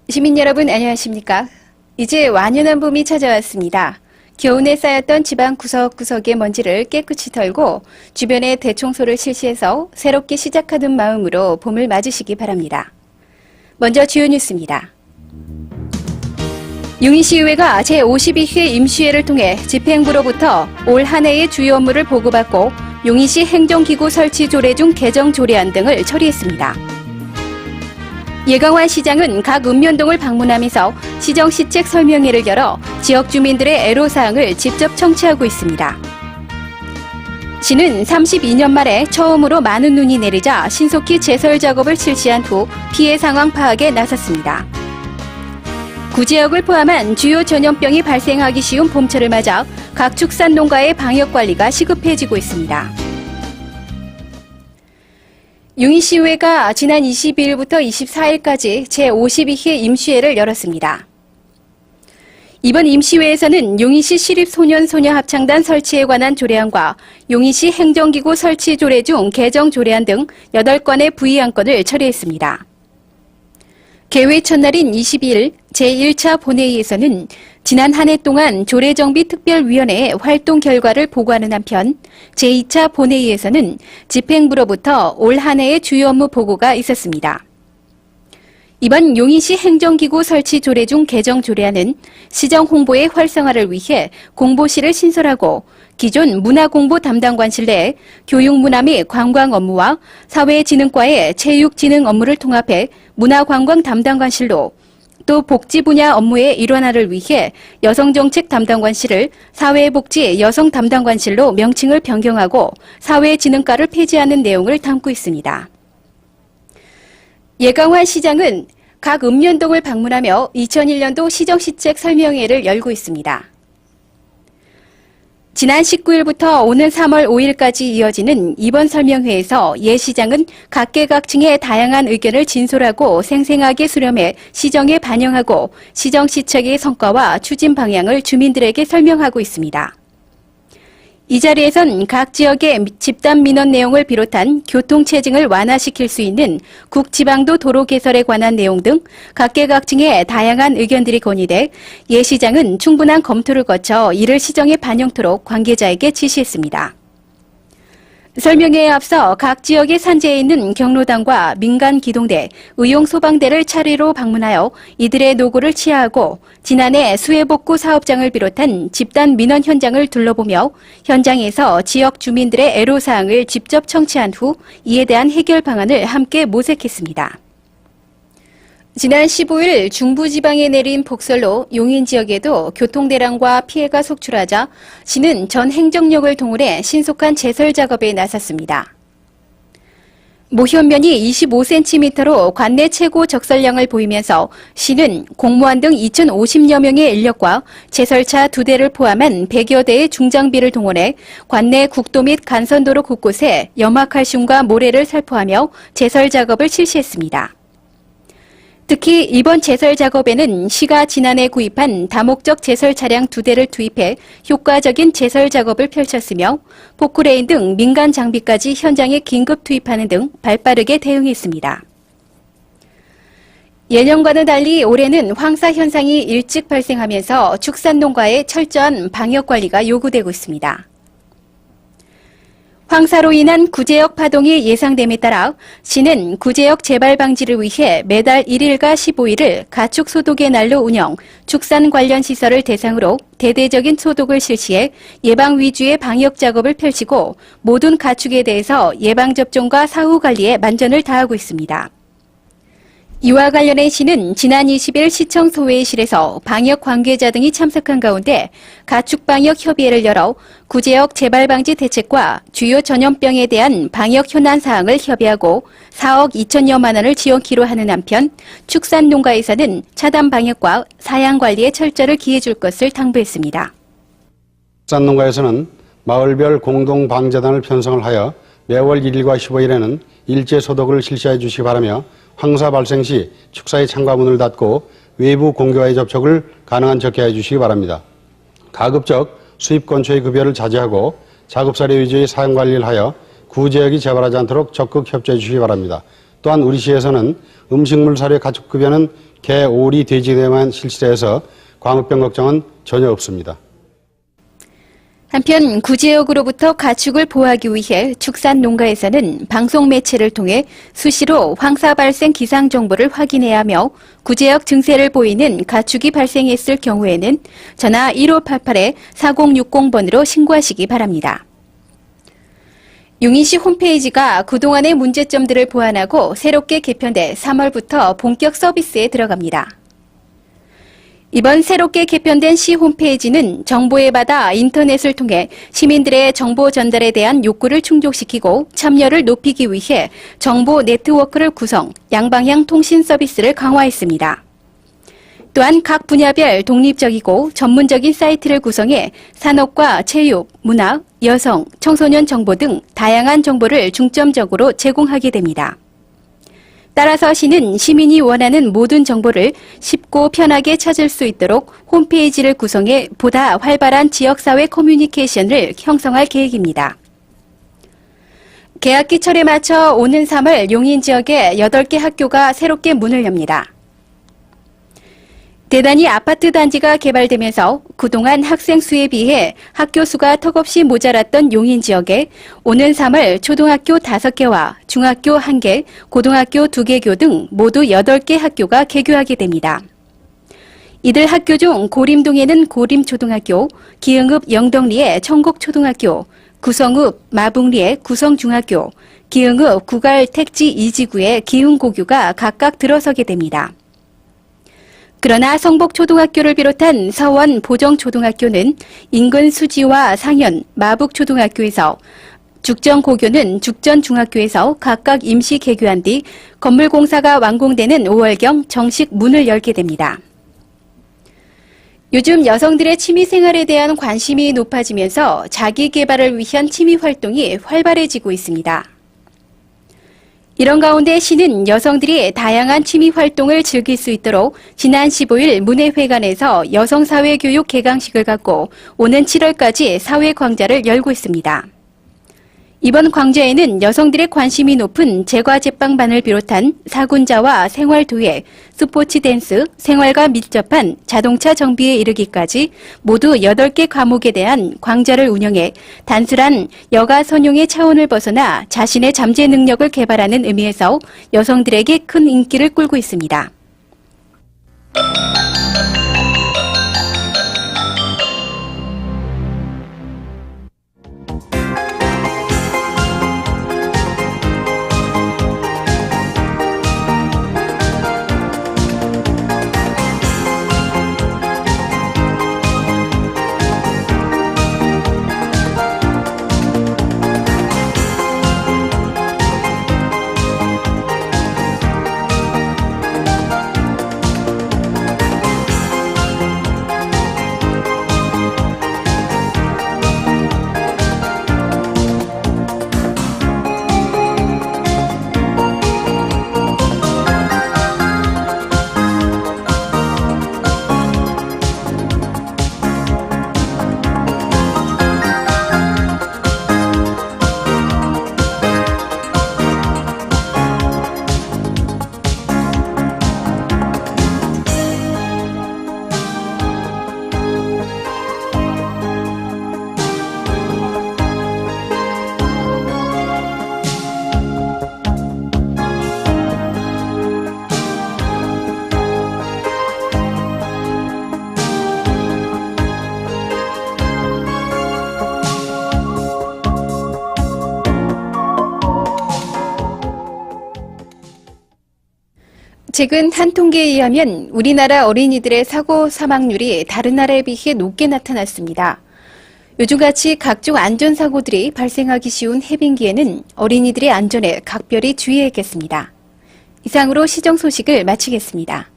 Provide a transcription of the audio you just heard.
시민 여러분 안녕하십니까? 이제 완연한 봄이 찾아왔습니다. 겨우내 쌓였던 집안 구석구석의 먼지를 깨끗이 털고 주변에 대청소를 실시해서 새롭게 시작하는 마음으로 봄을 맞으시기 바랍니다. 먼저 주요 뉴스입니다. 용인시의회가 제52회 임시회를 통해 집행부로부터 올 한 해의 주요 업무를 보고받고 용인시 행정기구 설치 조례 중 개정 조례안 등을 처리했습니다. 예강환 시장은 각 읍면동을 방문하면서 시정 시책 설명회를 열어 지역 주민들의 애로사항을 직접 청취하고 있습니다. 시는 32년 만에 처음으로 많은 눈이 내리자 신속히 제설 작업을 실시한 후 피해 상황 파악에 나섰습니다. 구지역을 포함한 주요 전염병이 발생하기 쉬운 봄철을 맞아 각 축산농가의 방역관리가 시급해지고 있습니다. 용인시의회가 지난 22일부터 24일까지 제52회 임시회를 열었습니다. 이번 임시회에서는 용인시 시립소년소녀합창단 설치에 관한 조례안과 용인시 행정기구 설치 조례 중 개정 조례안 등 8건의 부의안건을 처리했습니다. 개회 첫날인 22일 제1차 본회의에서는 지난 한 해 동안 조례정비특별위원회의 활동 결과를 보고하는 한편 제2차 본회의에서는 집행부로부터 올 한 해의 주요 업무 보고가 있었습니다. 이번 용인시 행정기구 설치 조례 중 개정 조례안은 시정 홍보의 활성화를 위해 공보실을 신설하고 기존 문화공보 담당관실 내에 교육문화 및 관광 업무와 사회진흥과의 체육진흥 업무를 통합해 문화관광 담당관실로 또 복지 분야 업무의 일원화를 위해 여성정책 담당관실을 사회복지 여성 담당관실로 명칭을 변경하고 사회진흥과를 폐지하는 내용을 담고 있습니다. 예강환 시장은 각 읍면동을 방문하며 2001년도 시정시책 설명회를 열고 있습니다. 지난 19일부터 오는 3월 5일까지 이어지는 이번 설명회에서 예 시장은 각계각층의 다양한 의견을 진솔하고 생생하게 수렴해 시정에 반영하고 시정시책의 성과와 추진 방향을 주민들에게 설명하고 있습니다. 이 자리에선 각 지역의 집단 민원 내용을 비롯한 교통체증을 완화시킬 수 있는 국지방도 도로 개설에 관한 내용 등 각계각층의 다양한 의견들이 건의돼 예 시장은 충분한 검토를 거쳐 이를 시정에 반영토록 관계자에게 지시했습니다. 설명회에 앞서 각 지역의 산재에 있는 경로당과 민간기동대, 의용소방대를 차례로 방문하여 이들의 노고를 치하하고 지난해 수해복구 사업장을 비롯한 집단 민원 현장을 둘러보며 현장에서 지역 주민들의 애로사항을 직접 청취한 후 이에 대한 해결 방안을 함께 모색했습니다. 지난 15일 중부지방에 내린 폭설로 용인 지역에도 교통대란과 피해가 속출하자 시는 전 행정력을 동원해 신속한 제설 작업에 나섰습니다. 모현면이 25cm로 관내 최고 적설량을 보이면서 시는 공무원 등 2,050여 명의 인력과 제설차 2대를 포함한 100여 대의 중장비를 동원해 관내 국도 및 간선도로 곳곳에 염화칼슘과 모래를 살포하며 제설 작업을 실시했습니다. 특히 이번 제설 작업에는 시가 지난해 구입한 다목적 제설 차량 2대를 투입해 효과적인 제설 작업을 펼쳤으며 포크레인 등 민간 장비까지 현장에 긴급 투입하는 등 발빠르게 대응했습니다. 예년과는 달리 올해는 황사 현상이 일찍 발생하면서 축산농가의 철저한 방역 관리가 요구되고 있습니다. 황사로 인한 구제역 파동이 예상됨에 따라 시는 구제역 재발 방지를 위해 매달 1일과 15일을 가축 소독의 날로 운영, 축산 관련 시설을 대상으로 대대적인 소독을 실시해 예방 위주의 방역 작업을 펼치고 모든 가축에 대해서 예방접종과 사후 관리에 만전을 다하고 있습니다. 이와 관련해 시는 지난 20일 시청 소회의실에서 방역 관계자 등이 참석한 가운데 가축방역협의회를 열어 구제역 재발방지 대책과 주요 전염병에 대한 방역 현안 사항을 협의하고 4억 2천여만 원을 지원키로 하는 한편 축산농가에서는 차단 방역과 사양 관리에 철저를 기해줄 것을 당부했습니다. 축산농가에서는 마을별 공동방재단을 편성을 하여 매월 1일과 15일에는 일제 소독을 실시해 주시기 바라며 황사 발생 시 축사의 창과문을 닫고 외부 공기와의 접촉을 가능한 적게 해주시기 바랍니다. 가급적 수입 근처의 급여를 자제하고 작업사례 위주의 사용 관리를 하여 구제역이 재발하지 않도록 적극 협조해 주시기 바랍니다. 또한 우리 시에서는 음식물 사료 가축급여는 개, 오리, 돼지 등에만 실시해서 광우병 걱정은 전혀 없습니다. 한편 구제역으로부터 가축을 보호하기 위해 축산 농가에서는 방송 매체를 통해 수시로 황사 발생 기상 정보를 확인해야 하며 구제역 증세를 보이는 가축이 발생했을 경우에는 전화 1588-4060번으로 신고하시기 바랍니다. 용인시 홈페이지가 그동안의 문제점들을 보완하고 새롭게 개편돼 3월부터 본격 서비스에 들어갑니다. 이번 새롭게 개편된 시 홈페이지는 정보에 받아 인터넷을 통해 시민들의 정보 전달에 대한 욕구를 충족시키고 참여를 높이기 위해 정보 네트워크를 구성, 양방향 통신 서비스를 강화했습니다. 또한 각 분야별 독립적이고 전문적인 사이트를 구성해 산업과 체육, 문학, 여성, 청소년 정보 등 다양한 정보를 중점적으로 제공하게 됩니다. 따라서 시는 시민이 원하는 모든 정보를 쉽고 편하게 찾을 수 있도록 홈페이지를 구성해 보다 활발한 지역사회 커뮤니케이션을 형성할 계획입니다. 개학기철에 맞춰 오는 3월 용인 지역에 8개 학교가 새롭게 문을 엽니다. 대단히 아파트 단지가 개발되면서 그동안 학생 수에 비해 학교 수가 턱없이 모자랐던 용인 지역에 오는 3월 초등학교 5개와 중학교 1개, 고등학교 2개교 등 모두 8개 학교가 개교하게 됩니다. 이들 학교 중 고림동에는 고림초등학교, 기흥읍 영덕리에 청곡초등학교, 구성읍 마북리에 구성중학교, 기흥읍 구갈 택지 2지구에 기흥고교가 각각 들어서게 됩니다. 그러나 성복초등학교를 비롯한 서원 보정초등학교는 인근 수지와 상현, 마북초등학교에서, 죽전고교는 죽전중학교에서 각각 임시 개교한 뒤 건물 공사가 완공되는 5월경 정식 문을 열게 됩니다. 요즘 여성들의 취미생활에 대한 관심이 높아지면서 자기 개발을 위한 취미활동이 활발해지고 있습니다. 이런 가운데 시는 여성들이 다양한 취미활동을 즐길 수 있도록 지난 15일 문해회관에서 여성사회교육 개강식을 갖고 오는 7월까지 사회광자를 열고 있습니다. 이번 광자에는 여성들의 관심이 높은 제과제빵반을 비롯한 사군자와 생활도예, 스포츠 댄스, 생활과 밀접한 자동차 정비에 이르기까지 모두 8개 과목에 대한 광자를 운영해 단순한 여가 선용의 차원을 벗어나 자신의 잠재 능력을 개발하는 의미에서 여성들에게 큰 인기를 끌고 있습니다. 최근 한 통계에 의하면 우리나라 어린이들의 사고 사망률이 다른 나라에 비해 높게 나타났습니다. 요즘같이 각종 안전사고들이 발생하기 쉬운 해빙기에는 어린이들의 안전에 각별히 주의해야겠습니다. 이상으로 시정 소식을 마치겠습니다.